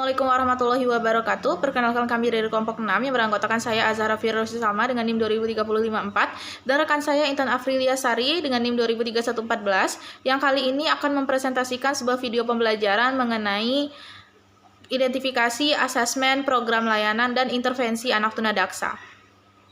Assalamualaikum warahmatullahi wabarakatuh. Perkenalkan kami dari kelompok 6 yang beranggotakan saya Azhara Firdausy Salma dengan NIM 203054 dan rekan saya Intan Afrilia Sari dengan NIM 203114 yang kali ini akan mempresentasikan sebuah video pembelajaran mengenai identifikasi, asesmen, program layanan, dan intervensi anak tunadaksa.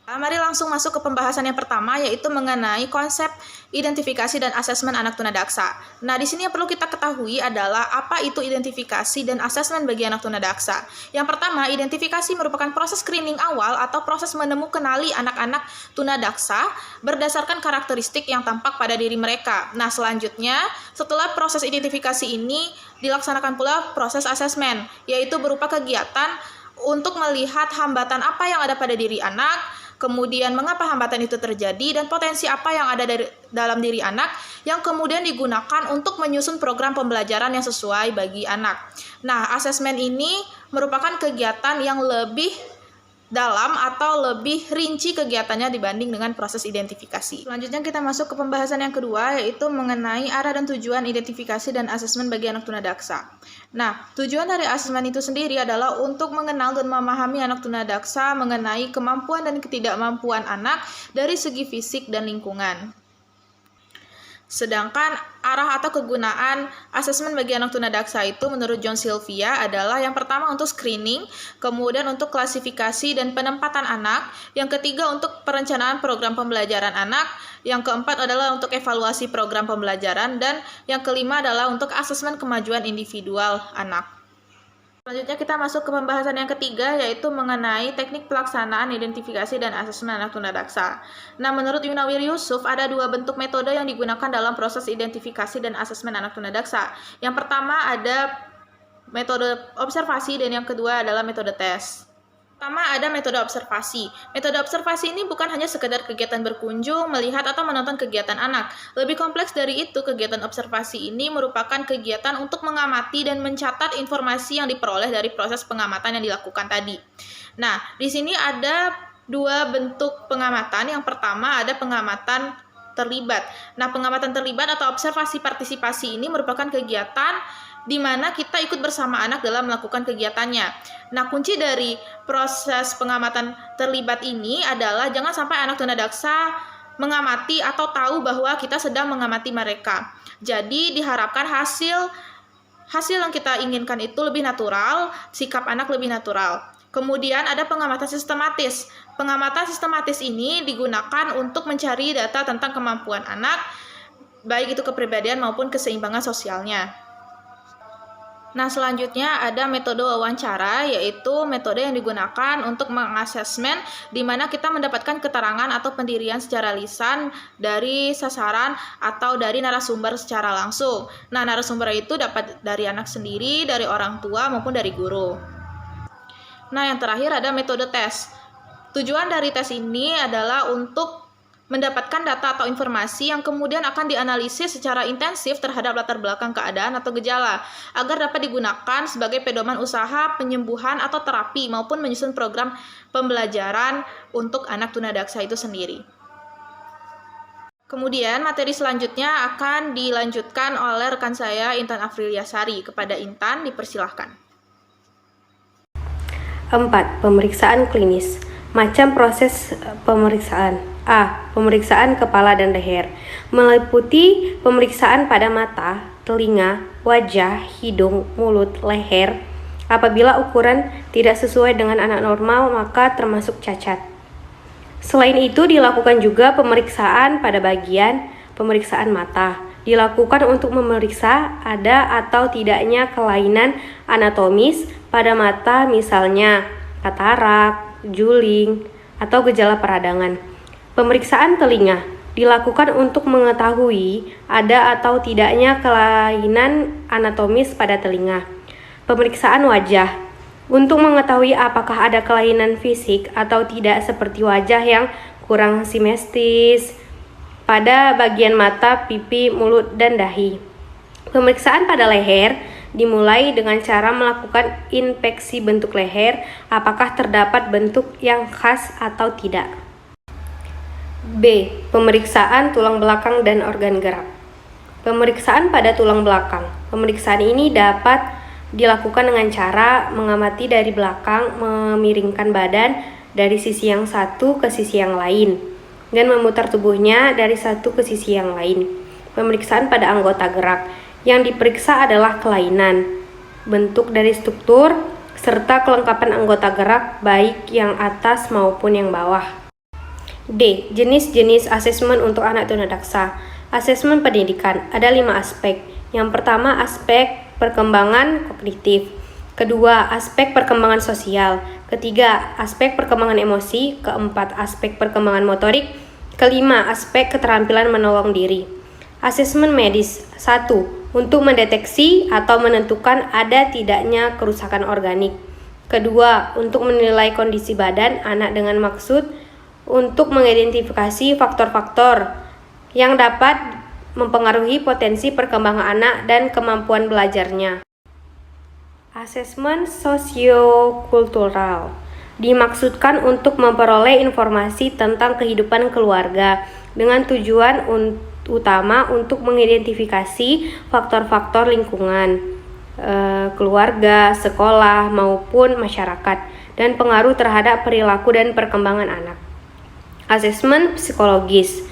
Mari langsung masuk ke pembahasan yang pertama, yaitu mengenai konsep identifikasi dan asesmen anak tunadaksa. Nah, di sini yang perlu kita ketahui adalah apa itu identifikasi dan asesmen bagi anak tunadaksa. Yang pertama, identifikasi merupakan proses screening awal atau proses kenali anak-anak tunadaksa berdasarkan karakteristik yang tampak pada diri mereka. Nah, selanjutnya, setelah proses identifikasi ini dilaksanakan pula proses asesmen, yaitu berupa kegiatan untuk melihat hambatan apa yang ada pada diri anak, kemudian mengapa hambatan itu terjadi, dan potensi apa yang ada dalam diri anak yang kemudian digunakan untuk menyusun program pembelajaran yang sesuai bagi anak. Nah, asesmen ini merupakan kegiatan yang lebih dalam atau lebih rinci kegiatannya dibanding dengan proses identifikasi. Selanjutnya kita masuk ke pembahasan yang kedua, yaitu mengenai arah dan tujuan identifikasi dan asesmen bagi anak tunadaksa. Nah, tujuan dari asesmen itu sendiri adalah untuk mengenal dan memahami anak tunadaksa mengenai kemampuan dan ketidakmampuan anak dari segi fisik dan lingkungan. Sedangkan arah atau kegunaan asesmen bagi anak tunadaksa itu menurut John Sylvia adalah yang pertama untuk screening, kemudian untuk klasifikasi dan penempatan anak, yang ketiga untuk perencanaan program pembelajaran anak, yang keempat adalah untuk evaluasi program pembelajaran, dan yang kelima adalah untuk asesmen kemajuan individual anak. Selanjutnya kita masuk ke pembahasan yang ketiga, yaitu mengenai teknik pelaksanaan identifikasi dan asesmen anak tunadaksa. Nah, menurut Yunawir Yusuf, ada dua bentuk metode yang digunakan dalam proses identifikasi dan asesmen anak tunadaksa. Yang pertama ada metode observasi dan yang kedua adalah metode tes. Pertama ada metode observasi. Metode observasi ini bukan hanya sekedar kegiatan berkunjung, melihat, atau menonton kegiatan anak. Lebih kompleks dari itu, kegiatan observasi ini merupakan kegiatan untuk mengamati dan mencatat informasi yang diperoleh dari proses pengamatan yang dilakukan tadi. Nah, di sini ada dua bentuk pengamatan. Yang pertama ada pengamatan terlibat. Nah, pengamatan terlibat atau observasi partisipasi ini merupakan kegiatan di mana kita ikut bersama anak dalam melakukan kegiatannya. Nah, kunci dari proses pengamatan terlibat ini adalah jangan sampai anak tunadaksa mengamati atau tahu bahwa kita sedang mengamati mereka. Jadi, diharapkan hasil yang kita inginkan itu lebih natural, sikap anak lebih natural. Kemudian ada pengamatan sistematis. Pengamatan sistematis ini digunakan untuk mencari data tentang kemampuan anak, baik itu kepribadian maupun keseimbangan sosialnya. Nah, selanjutnya ada metode wawancara, yaitu metode yang digunakan untuk mengasesmen di mana kita mendapatkan keterangan atau pendirian secara lisan dari sasaran atau dari narasumber secara langsung. Nah, narasumber itu dapat dari anak sendiri, dari orang tua, maupun dari guru. Nah, yang terakhir ada metode tes. Tujuan dari tes ini adalah untuk mendapatkan data atau informasi yang kemudian akan dianalisis secara intensif terhadap latar belakang keadaan atau gejala, agar dapat digunakan sebagai pedoman usaha, penyembuhan, atau terapi, maupun menyusun program pembelajaran untuk anak tunadaksa itu sendiri. Kemudian materi selanjutnya akan dilanjutkan oleh rekan saya Intan Afrilia Sari. Kepada Intan, dipersilahkan. 4. Pemeriksaan klinis. Macam proses pemeriksaan. A. Pemeriksaan kepala dan leher, meliputi pemeriksaan pada mata, telinga, wajah, hidung, mulut, leher. Apabila ukuran tidak sesuai dengan anak normal, maka termasuk cacat. Selain itu, dilakukan juga pemeriksaan pada bagian pemeriksaan mata. Dilakukan untuk memeriksa ada atau tidaknya kelainan anatomis pada mata, misalnya katarak, juling, atau gejala peradangan. Pemeriksaan telinga dilakukan untuk mengetahui ada atau tidaknya kelainan anatomis pada telinga. Pemeriksaan wajah untuk mengetahui apakah ada kelainan fisik atau tidak, seperti wajah yang kurang simetris pada bagian mata, pipi, mulut, dan dahi. Pemeriksaan pada leher dimulai dengan cara melakukan inspeksi bentuk leher, apakah terdapat bentuk yang khas atau tidak. B. Pemeriksaan tulang belakang dan organ gerak. Pemeriksaan pada tulang belakang. Pemeriksaan ini dapat dilakukan dengan cara mengamati dari belakang, memiringkan badan dari sisi yang satu ke sisi yang lain, dan memutar tubuhnya dari satu ke sisi yang lain. Pemeriksaan pada anggota gerak. Yang diperiksa adalah kelainan, bentuk dari struktur, serta kelengkapan anggota gerak baik yang atas maupun yang bawah. D. Jenis-jenis asesmen untuk anak tunadaksa. Asesmen pendidikan ada 5 aspek. Yang pertama, aspek perkembangan kognitif. Kedua, aspek perkembangan sosial. Ketiga, aspek perkembangan emosi. Keempat, aspek perkembangan motorik. Kelima, aspek keterampilan menolong diri. Asesmen medis. 1. Untuk mendeteksi atau menentukan ada tidaknya kerusakan organik. Kedua, untuk menilai kondisi badan anak dengan maksud untuk mengidentifikasi faktor-faktor yang dapat mempengaruhi potensi perkembangan anak dan kemampuan belajarnya. Asesmen sosiokultural dimaksudkan untuk memperoleh informasi tentang kehidupan keluarga dengan tujuan utama untuk mengidentifikasi faktor-faktor lingkungan, keluarga, sekolah, maupun masyarakat, dan pengaruh terhadap perilaku dan perkembangan anak. Asesmen psikologis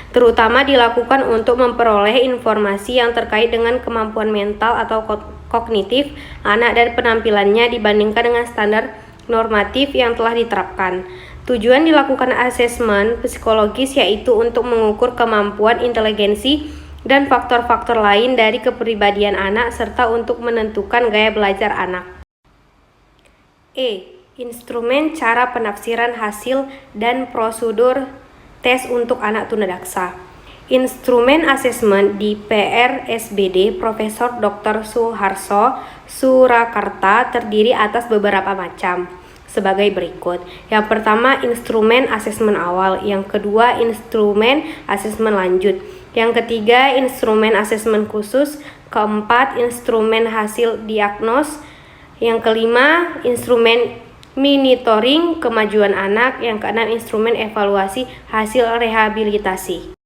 terutama dilakukan untuk memperoleh informasi yang terkait dengan kemampuan mental atau kognitif anak dan penampilannya dibandingkan dengan standar normatif yang telah diterapkan. Tujuan dilakukan asesmen psikologis yaitu untuk mengukur kemampuan inteligensi dan faktor-faktor lain dari kepribadian anak serta untuk menentukan gaya belajar anak. E. Instrumen cara penafsiran hasil dan prosedur tes untuk anak tunadaksa. Instrumen asesmen di PRSBD Profesor Dr. Suharso Surakarta terdiri atas beberapa macam sebagai berikut. Yang pertama, instrumen asesmen awal. Yang kedua, instrumen asesmen lanjut. Yang ketiga, instrumen asesmen khusus. Keempat, instrumen hasil diagnos. Yang kelima, instrumen monitoring kemajuan anak. Yang keenam, instrumen evaluasi hasil rehabilitasi.